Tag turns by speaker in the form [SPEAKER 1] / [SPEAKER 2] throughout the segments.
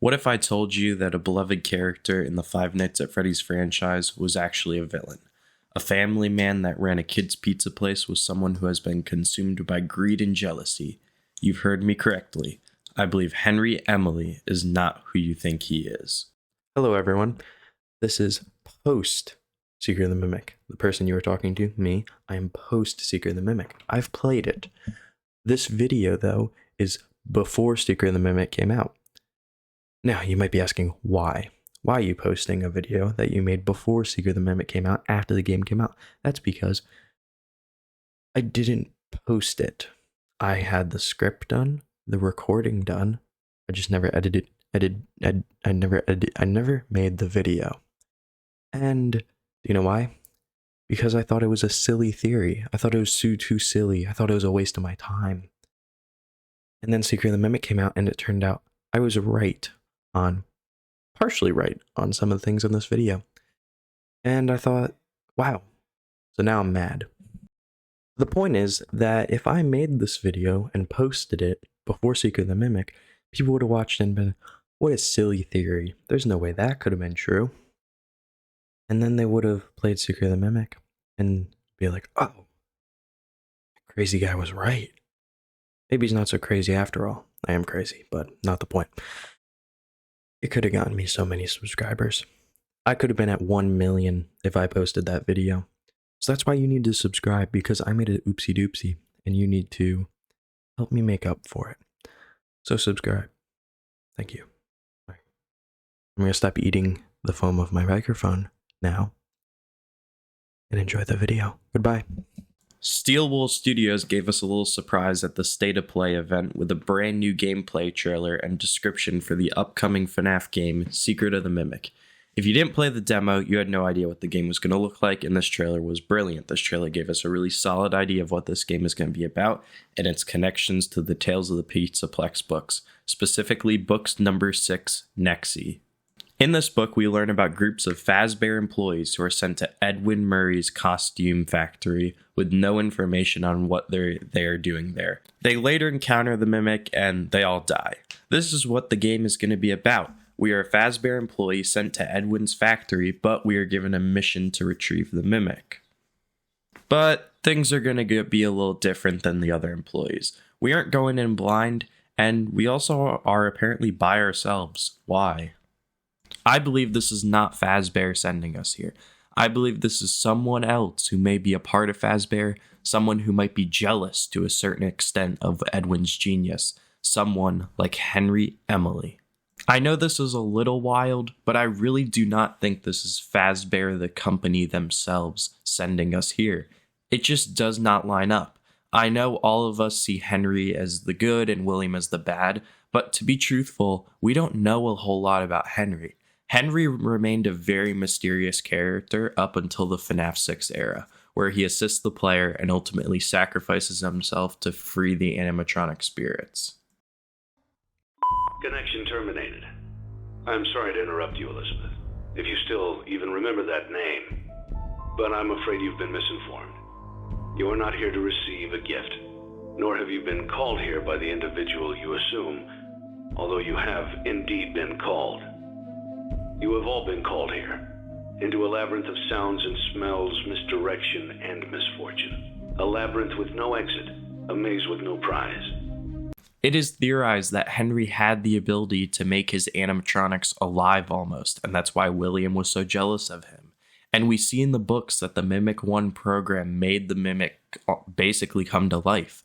[SPEAKER 1] What if I told you that a beloved character in the Five Nights at Freddy's franchise was actually a villain? A family man that ran a kid's pizza place was someone who has been consumed by greed and jealousy. You've heard me correctly. I believe Henry Emily is not who you think he is.
[SPEAKER 2] Hello, everyone. This is post Secret of the Mimic. The person you were talking to, me, I am post Secret of the Mimic. I've played it. This video, though, is before Secret of the Mimic came out. Now, you might be asking why. Why are you posting a video that you made before Secret of the Mimic came out, after the game came out? That's because I didn't post it. I had the script done, the recording done. I just never edited. I never made the video. And you know why? Because I thought it was a silly theory. I thought it was too silly. I thought it was a waste of my time. And then Secret of the Mimic came out, and it turned out I was partially right on some of the things in this video. And I thought, wow. So now I'm mad. The point is that if I made this video and posted it before Secret of the Mimic, people would have watched and been, what a silly theory. There's no way that could have been true. And then they would have played Secret of the Mimic and be like, oh, that crazy guy was right. Maybe he's not so crazy after all. I am crazy, but not the point. It could have gotten me so many subscribers. I could have been at 1 million if I posted that video. So that's why you need to subscribe, because I made an oopsie doopsie and you need to help me make up for it. So subscribe. Thank you. I'm going to stop eating the foam of my microphone now and enjoy the video. Goodbye.
[SPEAKER 1] Steel Wool Studios gave us a little surprise at the State of Play event with a brand new gameplay trailer and description for the upcoming FNAF game, Secret of the Mimic. If you didn't play the demo, you had no idea what the game was going to look like, and this trailer was brilliant. This trailer gave us a really solid idea of what this game is going to be about, and its connections to the Tales of the Pizzaplex books, specifically books number 6, Nexie. In this book, we learn about groups of Fazbear employees who are sent to Edwin Murray's costume factory with no information on what they are doing there. They later encounter the Mimic and they all die. This is what the game is going to be about. We are a Fazbear employee sent to Edwin's factory, but we are given a mission to retrieve the Mimic. But things are going to be a little different than the other employees. We aren't going in blind, and we also are apparently by ourselves. Why? I believe this is not Fazbear sending us here. I believe this is someone else who may be a part of Fazbear, someone who might be jealous to a certain extent of Edwin's genius, someone like Henry Emily. I know this is a little wild, but I really do not think this is Fazbear the company themselves sending us here. It just does not line up. I know all of us see Henry as the good and William as the bad, but to be truthful, we don't know a whole lot about Henry. Henry remained a very mysterious character up until the FNAF 6 era, where he assists the player and ultimately sacrifices himself to free the animatronic spirits.
[SPEAKER 3] Connection terminated. I'm sorry to interrupt you, Elizabeth, if you still even remember that name, but I'm afraid you've been misinformed. You are not here to receive a gift, nor have you been called here by the individual you assume, although you have indeed been called. You have all been called here, into a labyrinth of sounds and smells, misdirection, and misfortune. A labyrinth with no exit, a maze with no prize.
[SPEAKER 1] It is theorized that Henry had the ability to make his animatronics alive almost, and that's why William was so jealous of him. And we see in the books that the Mimic 1 program made the Mimic basically come to life.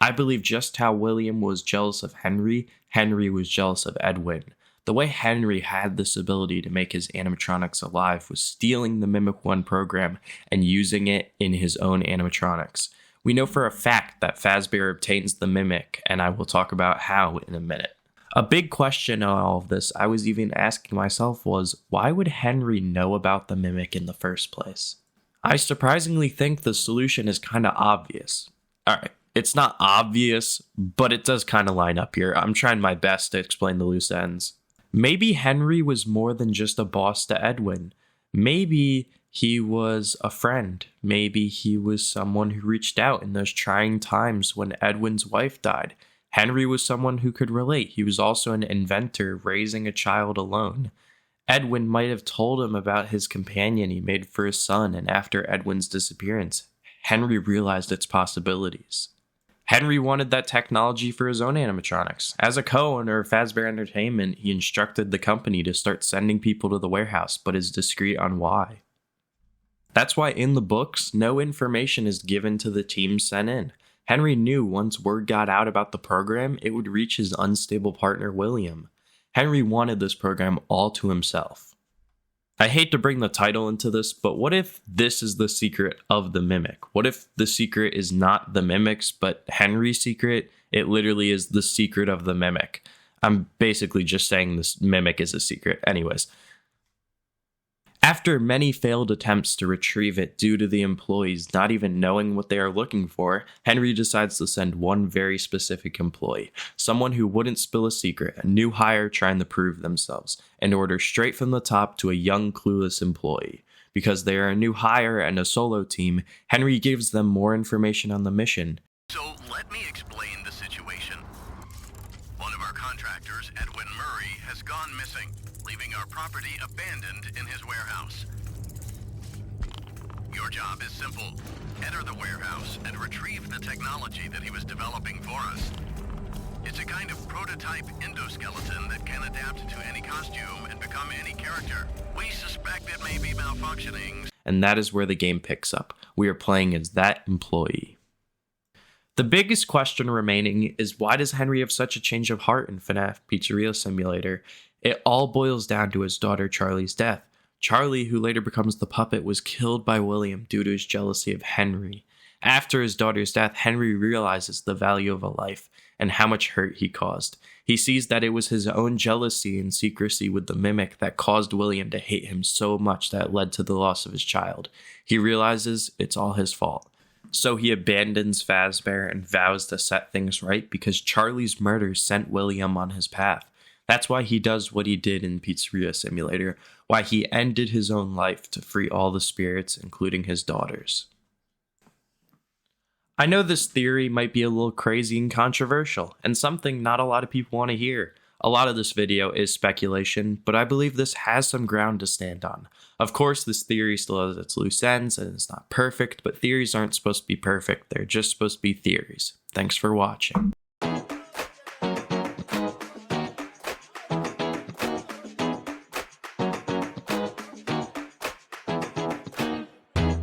[SPEAKER 1] I believe just how William was jealous of Henry, Henry was jealous of Edwin. The way Henry had this ability to make his animatronics alive was stealing the Mimic 1 program and using it in his own animatronics. We know for a fact that Fazbear obtains the Mimic, and I will talk about how in a minute. A big question in all of this I was even asking myself was, why would Henry know about the Mimic in the first place? I surprisingly think the solution is kind of obvious. Alright, it's not obvious, but it does kind of line up here. I'm trying my best to explain the loose ends. Maybe Henry was more than just a boss to Edwin. Maybe he was a friend. Maybe he was someone who reached out in those trying times when Edwin's wife died. Henry was someone who could relate. He was also an inventor raising a child alone. Edwin might have told him about his companion he made for his son, and after Edwin's disappearance, Henry realized its possibilities. Henry wanted that technology for his own animatronics. As a co-owner of Fazbear Entertainment, he instructed the company to start sending people to the warehouse, but is discreet on why. That's why in the books, no information is given to the team sent in. Henry knew once word got out about the program, it would reach his unstable partner William. Henry wanted this program all to himself. I hate to bring the title into this, but what if this is the secret of the Mimic? What if the secret is not the Mimic's, but Henry's secret? It literally is the secret of the Mimic. I'm basically just saying this Mimic is a secret. Anyways. After many failed attempts to retrieve it due to the employees not even knowing what they are looking for, Henry decides to send one very specific employee, someone who wouldn't spill a secret, a new hire trying to prove themselves, and order straight from the top to a young clueless employee. Because they are a new hire and a solo team, Henry gives them more information on the mission.
[SPEAKER 4] So let me explain the situation. One of our contractors, Edwin Murray, has gone missing, leaving our property abandoned in his warehouse. Your job is simple. Enter the warehouse and retrieve the technology that he was developing for us. It's a kind of prototype endoskeleton that can adapt to any costume and become any character. We suspect it may be malfunctioning.
[SPEAKER 1] And that is where the game picks up. We are playing as that employee. The biggest question remaining is, why does Henry have such a change of heart in FNAF Pizzeria Simulator? It all boils down to his daughter Charlie's death. Charlie, who later becomes the puppet, was killed by William due to his jealousy of Henry. After his daughter's death, Henry realizes the value of a life and how much hurt he caused. He sees that it was his own jealousy and secrecy with the Mimic that caused William to hate him so much that led to the loss of his child. He realizes it's all his fault. So he abandons Fazbear and vows to set things right because Charlie's murder sent William on his path. That's why he does what he did in Pizzeria Simulator, why he ended his own life to free all the spirits, including his daughters. I know this theory might be a little crazy and controversial, and something not a lot of people want to hear. A lot of this video is speculation, but I believe this has some ground to stand on. Of course, this theory still has its loose ends, and it's not perfect, but theories aren't supposed to be perfect, they're just supposed to be theories. Thanks for watching.